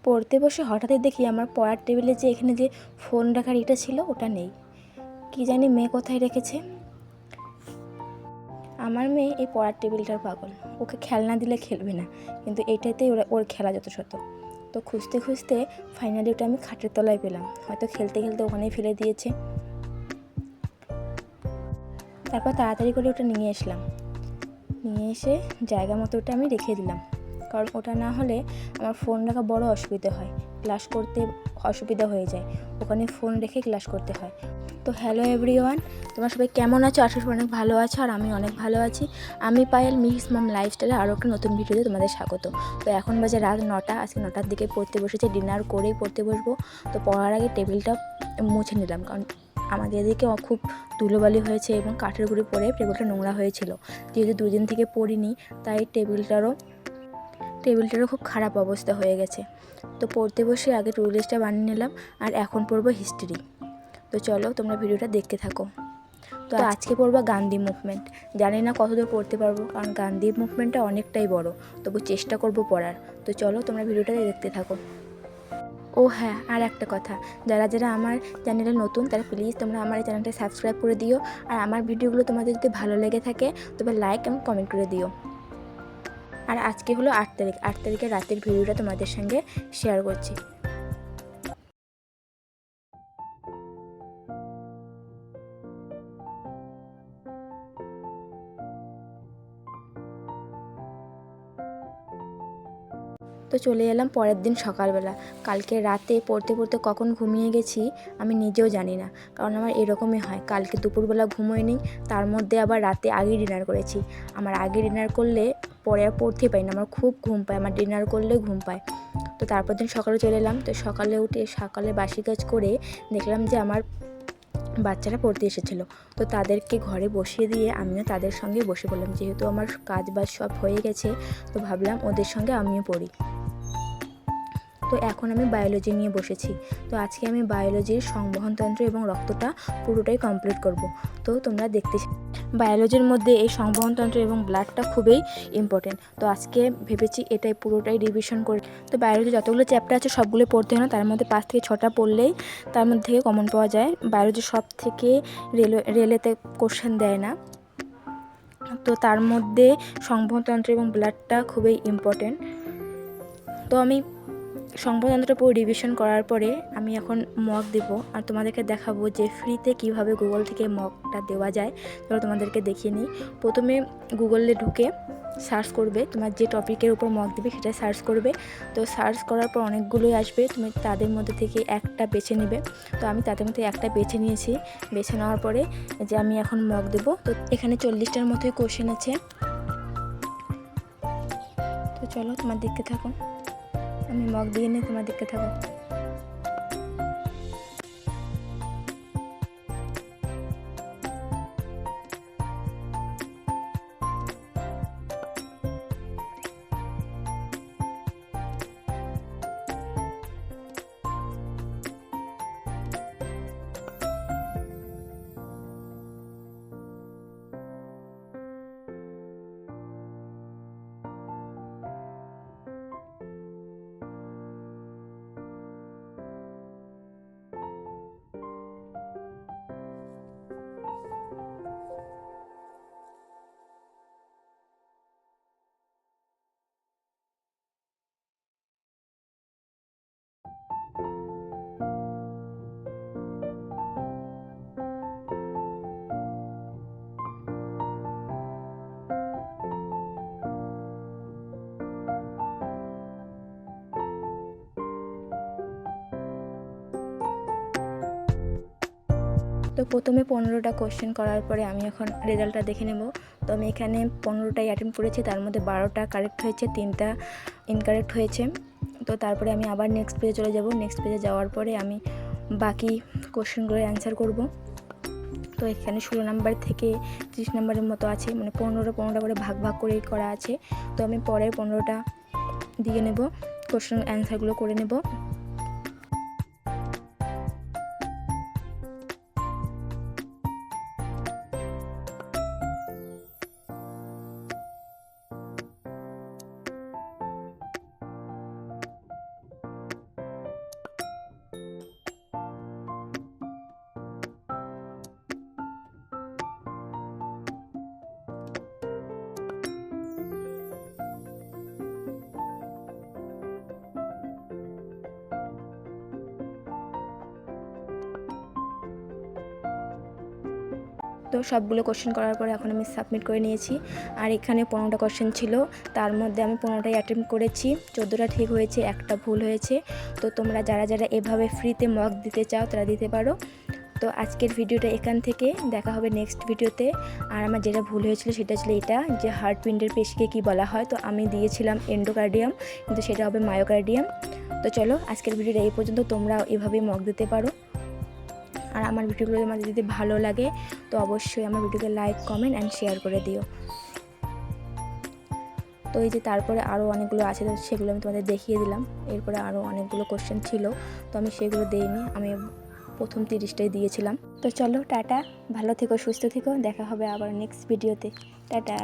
পড়তে বসে হঠাৎই দেখি আমার পড়ার টেবিলে যে এখানে যে ফোন রাখার এটা ছিল ওটা নেই। কি জানি মেয়ে কোথায় রেখেছে। আমার মেয়ে এই পড়ার টেবিলটার পাগল, ওকে খেলনা দিলে খেলবে না, কিন্তু এটাতেই ওর খেলা যত শত। তো খুঁজতে খুঁজতে ফাইনালি ওটা আমি খাটের তলায় পেলাম, হয়তো খেলতে খেলতে ওখানেই ফেলে দিয়েছে। তারপর তাড়াতাড়ি করে ওটা নিয়ে এসে জায়গা মতো ওটা আমি রেখে দিলাম, কারণ ওটা না হলে আমার ফোন রাখা বড় অসুবিধা হয়, ক্লাস করতে অসুবিধা হয়ে যায়, ওখানে ফোন রেখে ক্লাস করতে হয়। তো হ্যালো এভরিওয়ান, তোমরা সবাই কেমন আছো? আশা করি অনেক ভালো আছো, আর আমি অনেক ভালো আছি। আমি পায়েল, মিস মম লাইফস্টাইলে আরও একটা নতুন ভিডিওতে তোমাদের স্বাগত। তো এখন বাজে রাত 9টা, আজকে 9টার দিকে পড়তে বসেছি, ডিনার করেই পড়তে বসবো। তো পড়ার আগে টেবিলটা মুছে নিলাম, কারণ আমাদের এদিকে খুব ধুলোবালি হয়েছে এবং কাঠের গুঁড়ি পরে টেবিলটা নোংরা হয়েছিল। যেহেতু দুদিন থেকে পড়িনি, তাই টেবিলটারও খুব খারাপ অবস্থা হয়ে গেছে। তো পড়তে বসে আগে টু লিস্টটা বানিয়ে নিলাম, আর এখন পড়বো হিস্ট্রি। তো চলো তোমরা ভিডিওটা দেখতে থাকো। তো আজকে পড়বো গান্ধী মুভমেন্ট। জানি না কতদূর পড়তে পারবো, কারণ গান্ধী মুভমেন্টটা অনেকটাই বড়, তবু চেষ্টা করবো পড়ার। তো চলো তোমরা ভিডিওটা দেখতে থাকো। ও হ্যাঁ, আর একটা কথা, যারা যারা আমার চ্যানেলে নতুন তারা প্লিজ তোমরা আমার এই চ্যানেলটা সাবস্ক্রাইব করে দিও, আর আমার ভিডিওগুলো তোমাদের যদি ভালো লেগে থাকে তবে লাইক এবং কমেন্ট করে দিও। আর আজকে হলো 8 তারিখ, 8 তারিখের রাতের ভিডিওটা তোমাদের সঙ্গে শেয়ার করছি। তো চলে এলাম পরের দিন সকালবেলা। কালকে রাতে পড়তে পড়তে কখন ঘুমিয়ে গেছি আমি নিজেও জানি না, কারণ আমার এরকমই হয়। কালকে দুপুরবেলা ঘুমোইনি, তার মধ্যে আবার রাতে আগেই ডিনার করেছি। আমার আগে ডিনার করলে পরে আর পড়তে পাই না, আমার খুব ঘুম পায়, আমার ডিনার করলে ঘুম পায়। তো তারপর দিন সকালে চলে এলাম। তো সকালে উঠে সকালে বাসি কাজ করে দেখলাম যে আমার বাচ্চারা পড়তে এসেছিলো। তো তাদেরকে ঘরে বসিয়ে দিয়ে আমিও তাদের সঙ্গে বসে পড়লাম, যেহেতু আমার কাজ বাজ সব হয়ে গেছে, তো ভাবলাম ওদের সঙ্গে আমিও পড়ি। তো এখন আমি বায়োলজি নিয়ে বসেছি। তো আজকে আমি বায়োলজির সংবহনতন্ত্র এবং রক্তটা পুরোটাই কমপ্লিট করব। তো তোমরা দেখতে, বায়োলজির মধ্যে এই সংবহনতন্ত্র এবং ব্লাডটা খুবই ইম্পর্টেন্ট। তো আজকে ভেবেছি এটাই পুরোটাই রিভিশন করে। তো বায়োলজি যতগুলো চ্যাপ্টার আছে সবগুলো পড়তে হয় না, তার মধ্যে 5 থেকে 6টা পড়লেই তার মধ্যে থেকে কমন পাওয়া যায়। বায়োলজি সব থেকে রেলেতে কোশ্চেন দেয় না, তো তার মধ্যে সংবহনতন্ত্র এবং ব্লাডটা খুবই ইম্পর্টেন্ট। তো আমি সংবাদতন্ত্রটা পুরো রিভিশন করার পরে আমি এখন মক দেব, আর তোমাদেরকে দেখাবো যে ফ্রিতে কিভাবে গুগল থেকে মকটা দেওয়া যায়। তো তোমাদেরকে দেখিয়ে নিই। প্রথমে গুগলে ঢুকে সার্চ করবে, তোমার যে টপিকের উপর মক দেবে সেটা সার্চ করবে। তো সার্চ করার পর অনেকগুলোই আসবে, তুমি তাদের মধ্যে থেকে একটা বেছে নেবে। তো আমি তাদের মধ্যে একটা বেছে নিয়েছি। বেছে নেওয়ার পরে যে আমি এখন মক দেব। তো এখানে 40টার মতোই কোশ্চেন আছে। তো চলো তোমার দেখতে থাকো, আমি মক দিয়ে নিয়ে তোমার দেখতে থাকো। তো প্রথমে 15টা কোশ্চেন করার পরে আমি এখন রেজাল্টটা দেখে নেব। তো আমি এখানে 15টাই অ্যাটেম্প করেছি, তার মধ্যে 12টা কারেক্ট হয়েছে, 3টা ইনকারেক্ট হয়েছে। তো তারপরে আমি আবার নেক্সট পেজে চলে যাব। নেক্সট পেজে যাওয়ার পরে আমি বাকি কোশ্চেনগুলোর অ্যান্সার করব। তো এখানে 16 নাম্বার থেকে 30 নাম্বারের মতো আছে, মানে 15টা করে ভাগ ভাগ করে করা আছে। তো আমি পরে 15টা দিয়ে নেব, কোশ্চেন অ্যান্সারগুলো করে নেব। তো সবগুলো কোশ্চেন করার পরে এখন আমি সাবমিট করে নিয়েছি। আর এখানে 15টা কোশ্চেন ছিল, তার মধ্যে আমি 15টাই অ্যাটেম্প্ট করেছি, 14টা ঠিক হয়েছে, একটা ভুল হয়েছে। তো তোমরা যারা যারা এভাবে ফ্রিতে মক দিতে চাও তারা দিতে পারো। তো আজকের ভিডিওটা এখান থেকে, দেখা হবে নেক্সট ভিডিওতে। আর আমার যেটা ভুল হয়েছিল সেটা ছিল এটা, যে হার্টপিন্ডের পেশিকে কি বলা হয়, তো আমি দিয়েছিলাম এন্ডোকার্ডিয়াম, কিন্তু সেটা হবে মায়োকার্ডিয়াম। তো চলো আজকের ভিডিওটা এই পর্যন্ত, তোমরা এভাবেই মক দিতে পারো। আর আমার ভিডিওগুলো তোমাদের যদি ভালো লাগে তো অবশ্যই আমার ভিডিওকে লাইক, কমেন্ট অ্যান্ড শেয়ার করে দিও। তো এই যে তারপরে আরও অনেকগুলো আছে, তো সেগুলো আমি তোমাদের দেখিয়ে দিলাম। এরপরে আরও অনেকগুলো কোশ্চেন ছিল, তো আমি সেগুলো দিইনি, আমি প্রথম 30টাই দিয়েছিলাম। তো চলো টাটা, ভালো থেকো, সুস্থ থেকো, দেখা হবে আবার নেক্সট ভিডিওতে। টাটা।